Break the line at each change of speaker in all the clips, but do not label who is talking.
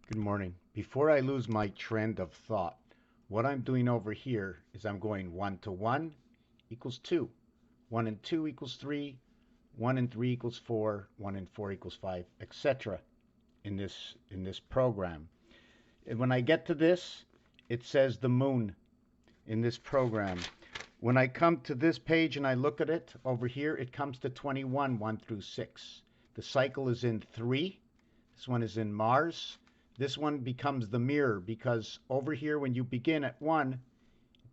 Good morning. Before I lose my trend of thought, what I'm doing over here is I'm going 1 to 1 equals 2. 1 and 2 equals 3. 1 and 3 equals 4. 1 and 4 equals 5, etc. in this program. And when I get to this, it says the moon in this program. When I come to this page and I look at it over here, it comes to 21, 1 through 6. The cycle is in 3. This one is in Mars. This one becomes the mirror because over here when you begin at 1, it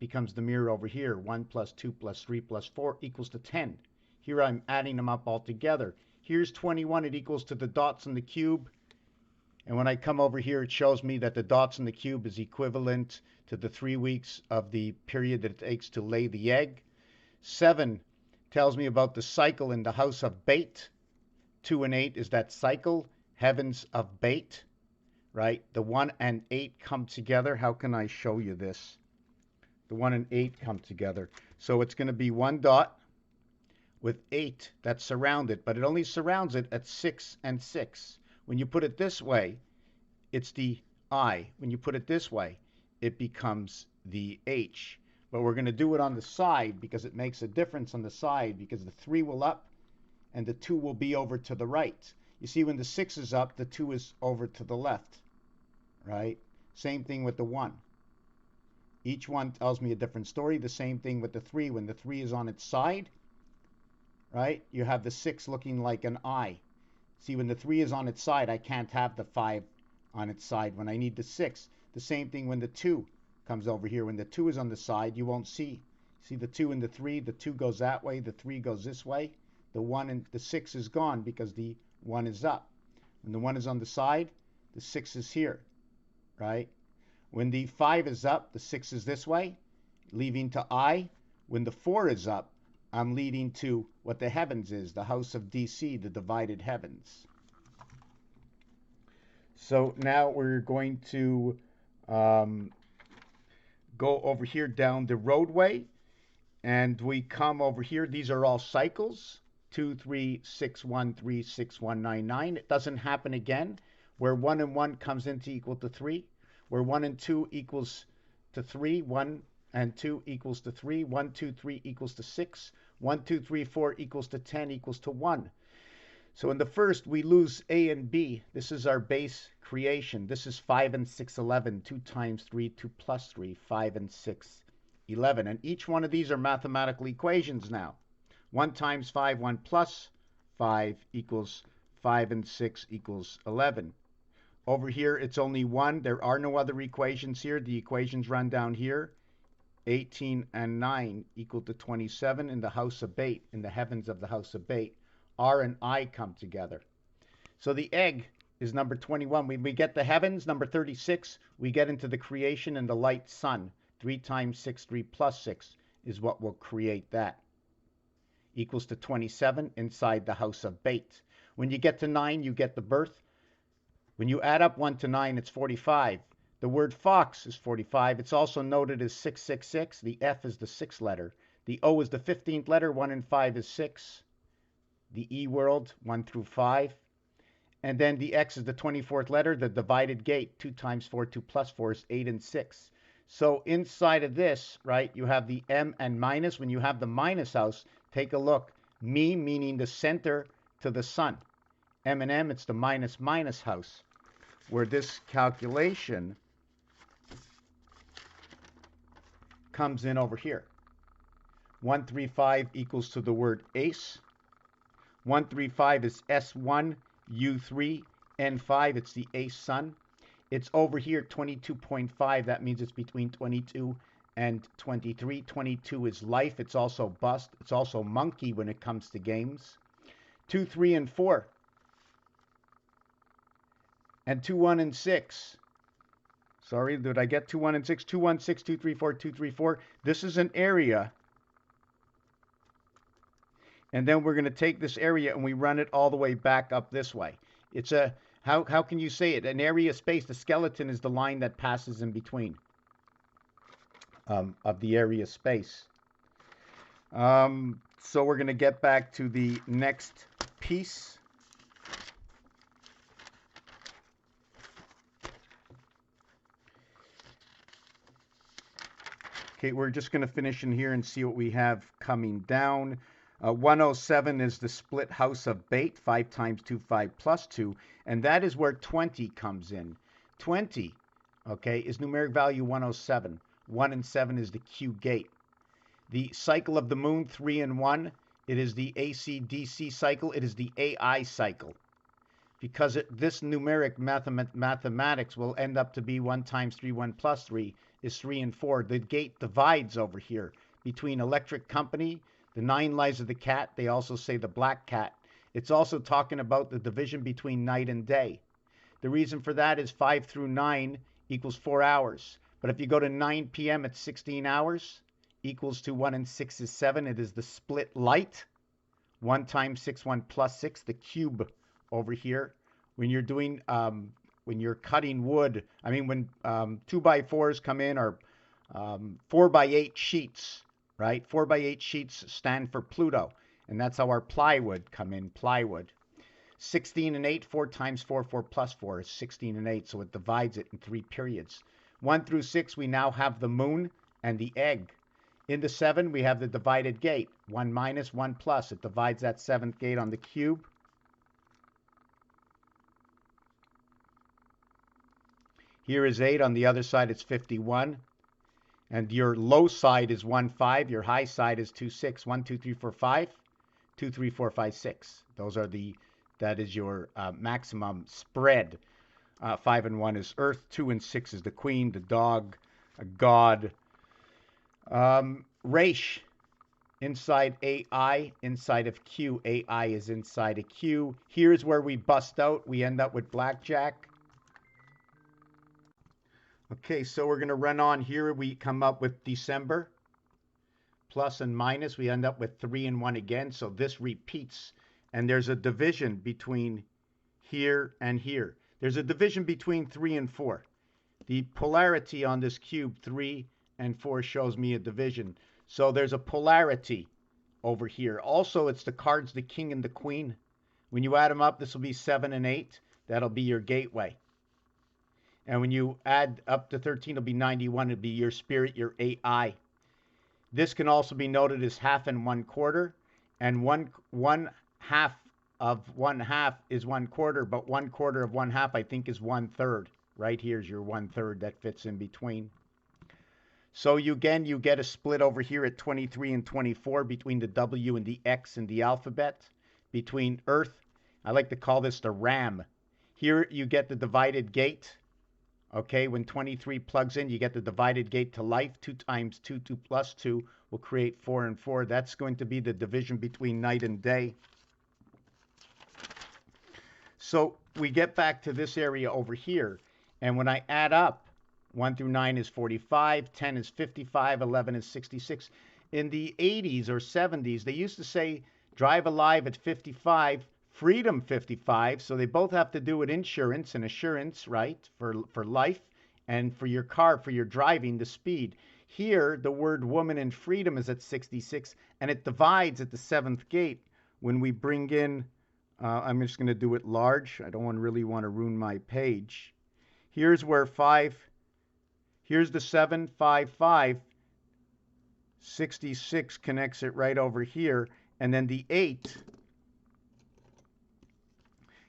becomes the mirror over here. 1 plus 2 plus 3 plus 4 equals to 10. Here I'm adding them up all together. Here's 21. It equals to the dots in the cube. And when I come over here, it shows me that the dots in the cube is equivalent to the 3 weeks of the period that it takes to lay the egg. 7 tells me about the cycle in the house of bait. 2 and 8 is that cycle, heavens of bait. Right? The 1 and 8 come together. How can I show you this? The 1 and 8 come together. So it's going to be 1 dot with 8 that surround it, but it only surrounds it at 6 and 6. When you put it this way, it's the I. When you put it this way, it becomes the H. But we're going to do it on the side because it makes a difference on the side because the 3 will up and the 2 will be over to the right. You see, when the 6 is up, the 2 is over to the left. Right? Same thing with the 1. Each one tells me a different story. The same thing with the 3. When the 3 is on its side, right, you have the 6 looking like an I. See, when the 3 is on its side, I can't have the 5 on its side when I need the 6. The same thing when the 2 comes over here. When the 2 is on the side, you won't see the 2 and the 3. The 2 goes that way. The 3 goes this way. The 1 and the 6 is gone because the 1 is up. When the 1 is on the side, the 6 is here. Right? When the 5 is up, the 6 is this way, leading to I. When the 4 is up, I'm leading to what the heavens is, the house of DC, the divided heavens. So now we're going to go over here down the roadway, and we come over here. These are all cycles, 2, 3, 6, 1, 3, 6, 1, 9, 9. It doesn't happen again. Where 1 and 1 comes into equal to 3, where 1 and 2 equals to 3, 1 and 2 equals to 3, 1, 2, 3 equals to 6, 1, 2, 3, 4 equals to 10 equals to 1. So in the first, we lose A and B. This is our base creation. This is 5 and 6, 11. 2 times 3, 2 plus 3, 5 and 6, 11. And each one of these are mathematical equations now. 1 times 5, 1 plus 5 equals 5 and 6 equals 11. Over here, it's only 1. There are no other equations here. The equations run down here. 18 and 9 equal to 27 in the house of bait, in the heavens of the house of bait. R and I come together. So the egg is number 21. When we get the heavens, number 36, we get into the creation and the light sun. 3 times 6, 3 plus 6 is what will create that. Equals to 27 inside the house of bait. When you get to 9, you get the birth. When you add up 1 to 9, it's 45. The word fox is 45. It's also noted as 666. The F is the 6th letter. The O is the 15th letter. 1 and 5 is 6. The E world, 1 through 5. And then the X is the 24th letter, the divided gate. 2 times 4, 2 plus 4 is 8 and 6. So inside of this, right, you have the M and minus. When you have the minus house, take a look. Me meaning the center to the sun. M and M, it's the minus minus house, where this calculation comes in over here. 135 equals to the word ace. 135 is S1, U3, N5. It's the ace sun. It's over here, 22.5. That means it's between 22 and 23. 22 is life. It's also bust. It's also monkey when it comes to games. 2, 3, and 4. And 2, 1, and 6. Sorry, did I get 2, 1, and 6? 2, 1, 6, 2, 3, 4, 2, 3, 4. This is an area. And then we're going to take this area and we run it all the way back up this way. It's a, how can you say it? An area space. The skeleton is the line that passes in between of the area space. So we're going to get back to the next piece. Okay, we're just going to finish in here and see what we have coming down. 107 is the split house of bait, 5 times 2, 5 plus 2, and that is where 20 comes in. 20, okay, is numeric value 107. 1 and 7 is the Q gate. The cycle of the moon, 3 and 1, it is the AC/DC cycle. It is the AI cycle. Because this numeric mathematics will end up to be 1 times 3, 1 plus 3 is 3 and 4. The gate divides over here between electric company, the 9 lives of the cat. They also say the black cat. It's also talking about the division between night and day. The reason for that is 5 through 9 equals 4 hours. But if you go to 9 p.m. at 16 hours, equals to 1 and 6 is 7. It is the split light. 1 times 6, 1 plus 6, the cube over here. When you're doing, when you're cutting wood, I mean, when 2x4s come in, or 4x8 sheets, right? 4x8 sheets stand for Pluto, and that's how our plywood come in, plywood. 16 and 8, 4 times 4, 4 plus 4 is 16 and 8, so it divides it in 3 periods. 1 through 6, we now have the moon and the egg. In the 7, we have the divided gate, 1 minus, 1 plus. It divides that 7th gate on the cube. Here is 8. On the other side, it's 51. And your low side is 1, 5. Your high side is 2, 6. 1, 2, 3, 4, 5. 2, 3, 4, 5, 6. Those are that is your maximum spread. 5 and 1 is Earth. 2 and 6 is the Queen, the dog, a god. Resh, inside AI, inside of Q. AI is inside of Q. Here's where we bust out. We end up with blackjack. Okay, so we're going to run on here. We come up with December. Plus and minus, we end up with 3 and 1 again. So this repeats. And there's a division between here and here. There's a division between 3 and 4. The polarity on this cube, 3 and 4, shows me a division. So there's a polarity over here. Also, it's the cards, the king and the queen. When you add them up, this will be 7 and 8. That'll be your gateway. And when you add up to 13, it'll be 91. It'll be your spirit, your AI. This can also be noted as half and 1/4. And one half of 1/2 is 1/4, but 1/4 of 1/2, I think, is 1/3. Right here's your 1/3 that fits in between. So you get a split over here at 23 and 24 between the W and the X in the alphabet. Between Earth, I like to call this the RAM. Here you get the divided gate. Okay, when 23 plugs in, you get the divided gate to life. 2 times 2, 2 plus 2 will create 4 and 4. That's going to be the division between night and day. So we get back to this area over here. And when I add up, 1 through 9 is 45, 10 is 55, 11 is 66. In the 80s or 70s, they used to say drive alive at 55, freedom 55. So they both have to do with insurance and assurance, right, for life, and for your car, for your driving, the speed. Here, the word woman and freedom is at 66, and it divides at the 7th gate when we bring in, I'm just going to do it large. I don't really want to ruin my page. Here's where 5, here's the 7, 5, 5. 66 connects it right over here. And then the 8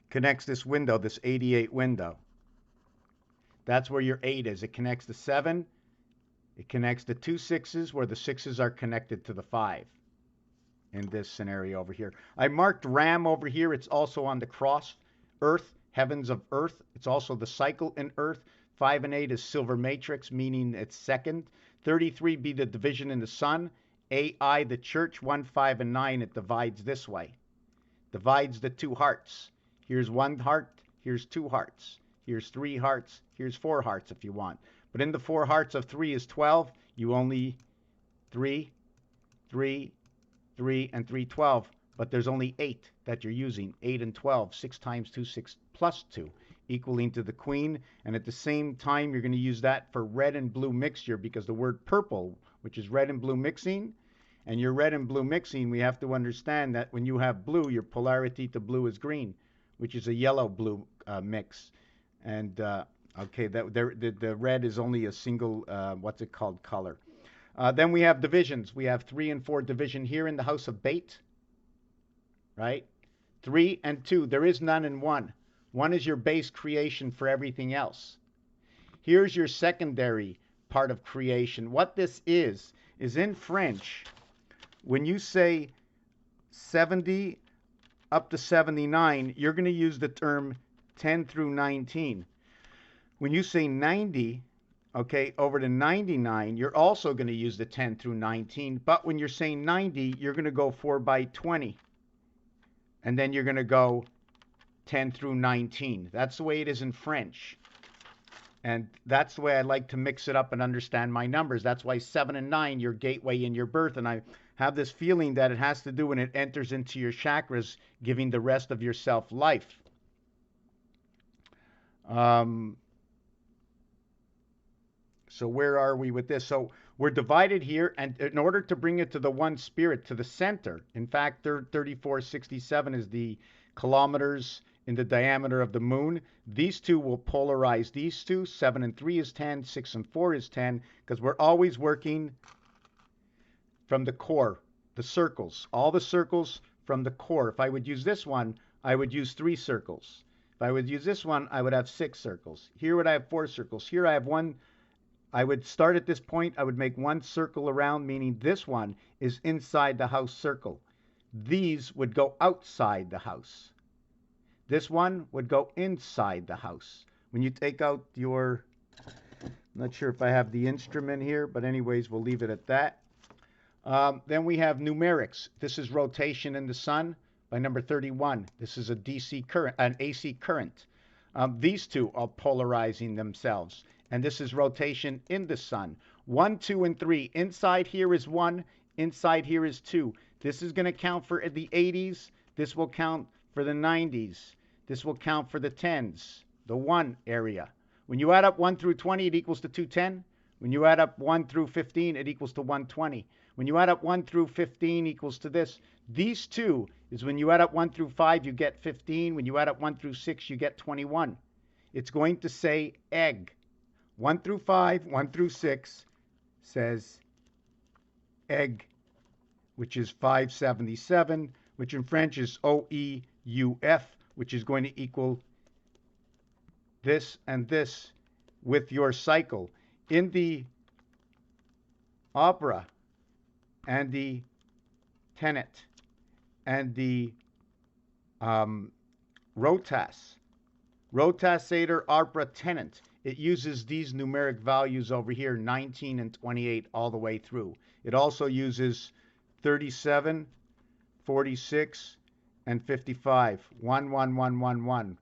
connects this window, this 88 window. That's where your 8 is. It connects the 7. It connects the 2 6s, where the 6s are connected to the 5 in this scenario over here. I marked RAM over here. It's also on the cross. Earth, heavens of Earth. It's also the cycle in Earth. 5 and 8 is silver matrix, meaning it's second. 33 be the division in the sun. AI, the church. 1, 5, and 9, it divides this way. Divides the 2 hearts. Here's 1 heart. Here's 2 hearts. Here's 3 hearts. Here's 4 hearts if you want. But in the 4 hearts of 3 is 12. You only 3, 3, 3, and 3, 12. But there's only 8 that you're using. 8 and 12. 6 times 2, 6 plus 2. Equaling to the queen. And at the same time, you're going to use that for red and blue mixture, because the word purple, which is red and blue mixing, and your red and blue mixing, we have to understand that when you have blue, your polarity to blue is green, which is a yellow-blue mix. And, okay, the red is only a single, what's it called, color. Then we have divisions. We have 3 and 4 division here in the house of bait, right? 3 and 2. There is none in 1. 1 is your base creation for everything else. Here's your secondary part of creation. What this is in French, when you say 70 up to 79, you're going to use the term 10 through 19. When you say 90, okay, over to 99, you're also going to use the 10 through 19. But when you're saying 90, you're going to go 4 by 20. And then you're going to go 10 through 19. That's the way it is in French. And that's the way I like to mix it up and understand my numbers. That's why 7 and 9, your gateway in your birth. And I have this feeling that it has to do when it enters into your chakras, giving the rest of yourself life. So where are we with this? So we're divided here, and in order to bring it to the one spirit, to the center, in fact, 3467 is the kilometers in the diameter of the moon. These two will polarize these two. 7 and 3 is 10, 6 and 4 is 10, because we're always working from the core, the circles, all the circles from the core. If I would use this one, I would use 3 circles. If I would use this one, I would have 6 circles. Here would I have 4 circles. Here I have 1. I would start at this point, I would make 1 circle around, meaning this one is inside the house circle. These would go outside the house. This one would go inside the house. When you take out your, I'm not sure if I have the instrument here, but anyways, we'll leave it at that. Then we have numerics. This is rotation in the sun by number 31. This is a DC current, an AC current. These two are polarizing themselves. And this is rotation in the sun. 1, 2, and 3. Inside here is 1. Inside here is 2. This is going to count for the 80s. This will count for the 90s. This will count for the 10s, the 1 area. When you add up 1 through 20, it equals to 210. When you add up 1 through 15, it equals to 120. When you add up 1 through 15 equals to this. These two is when you add up 1 through 5, you get 15. When you add up 1 through 6, you get 21. It's going to say egg. 1 through 5, 1 through 6 says egg, which is 577, which in French is OEUF, which is going to equal this and this with your cycle. In the opera and the tenet and the rotas, Sater, opera, tenant, it uses these numeric values over here, 19 and 28, all the way through. It also uses 37, 46, and 55. 1, 1, 1, 1, 1.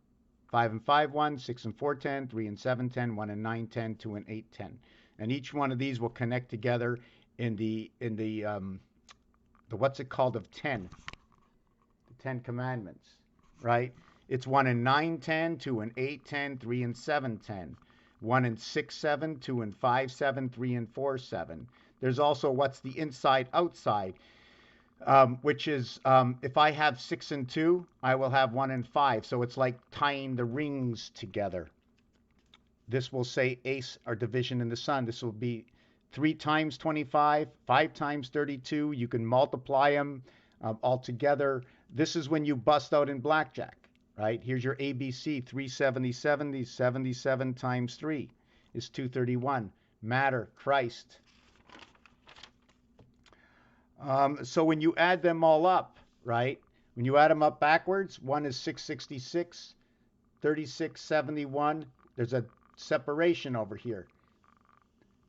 5 and 5, 1. 6 and 4, 10. 3 and 7, 10. 1 and 9, 10. 2 and 8, 10. And each one of these will connect together in the what's it called of 10? The 10 Commandments, right? It's 1 and 9, 10. 2 and 8, 10. 3 and 7, 10. 1 and 6, 7, 2 and 5, 7, 3 and 4, 7. There's also what's the inside, outside, which is if I have 6 and 2, I will have 1 and 5. So it's like tying the rings together. This will say ace, or division in the sun. This will be 3 times 25, 5 times 32. You can multiply them all together. This is when you bust out in blackjack. Right? Here's your ABC, 370, 77 times 3 is 231. Matter, Christ. So when you add them all up, right? When you add them up backwards, 1 is 666, 3671. There's a separation over here.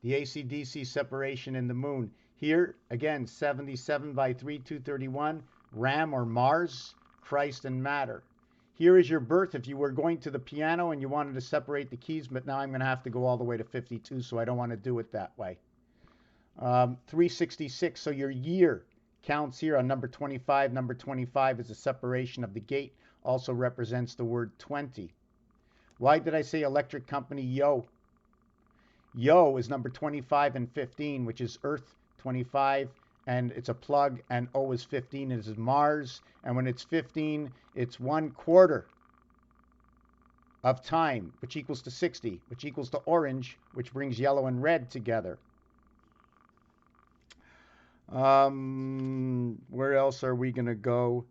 The AC-DC separation in the moon. Here, again, 77 by 3, 231. Ram or Mars, Christ and matter. Here is your birth if you were going to the piano and you wanted to separate the keys, but now I'm going to have to go all the way to 52, so I don't want to do it that way. 366, so your year counts here on number 25. Number 25 is a separation of the gate, also represents the word 20. Why did I say electric company Yo? Yo is number 25 and 15, which is Earth 25, and it's a plug, and O is 15, it is Mars, and when it's 15, it's 1/4 of time, which equals to 60, which equals to orange, which brings yellow and red together. Where else are we going to go?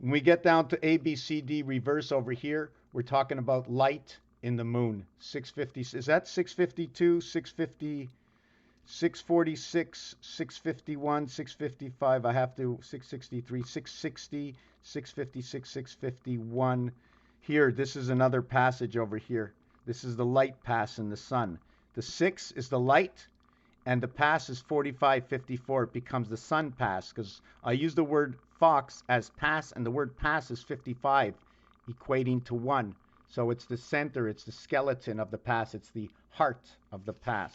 When we get down to A, B, C, D reverse over here, we're talking about light in the moon. 650, is that 652, 650, 646, 651, 655, I have to, 663, 660, 656, 651. Here, this is another passage over here. This is the light pass in the sun. The 6 is the light, and the pass is 4554. It becomes the sun pass, because I use the word fox as pass, and the word pass is 55, equating to 1. So it's the center, it's the skeleton of the pass, it's the heart of the pass.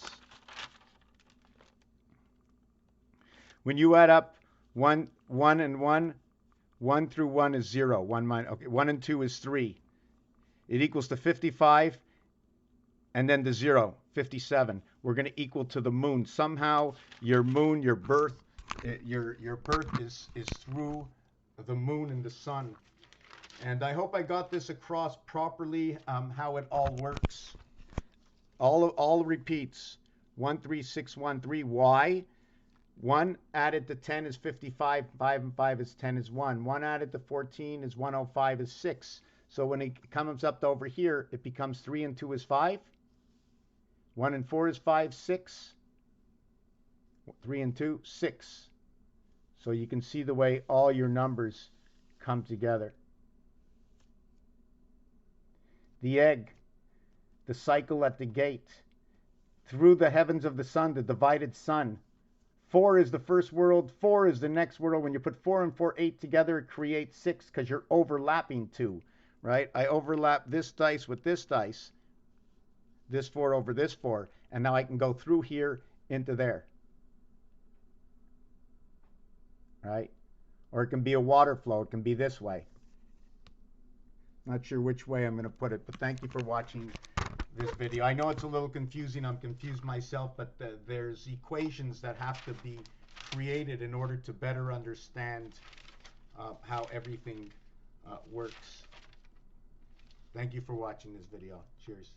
When you add up 1 and 1, 1 through 1 is 0. 1 minus, okay, 1 and 2 is 3. It equals to 55, and then the 0, 57. We're going to equal to the moon. Somehow your moon, your birth is through the moon and the sun. And I hope I got this across properly, how it all works. All repeats. 13613. Why? 1 added to 10 is 55. 5 and 5 is 10 is 1. 1 added to 14 is 105 is 6. So when it comes up to over here, it becomes 3 and 2 is 5. 1 and 4 is 5, 6. 3 and 2, 6. So you can see the way all your numbers come together. The egg, the cycle at the gate, through the heavens of the sun, the divided sun. 4 is the first world, 4 is the next world. When you put 4 and 4, 8 together, it creates 6 because you're overlapping 2, right? I overlap this dice with this dice, this 4 over this 4, and now I can go through here into there, right? Or it can be a water flow. It can be this way. Not sure which way I'm going to put it, but thank you for watching this video. I know it's a little confusing. I'm confused myself, but there's equations that have to be created in order to better understand how everything works. Thank you for watching this video. Cheers.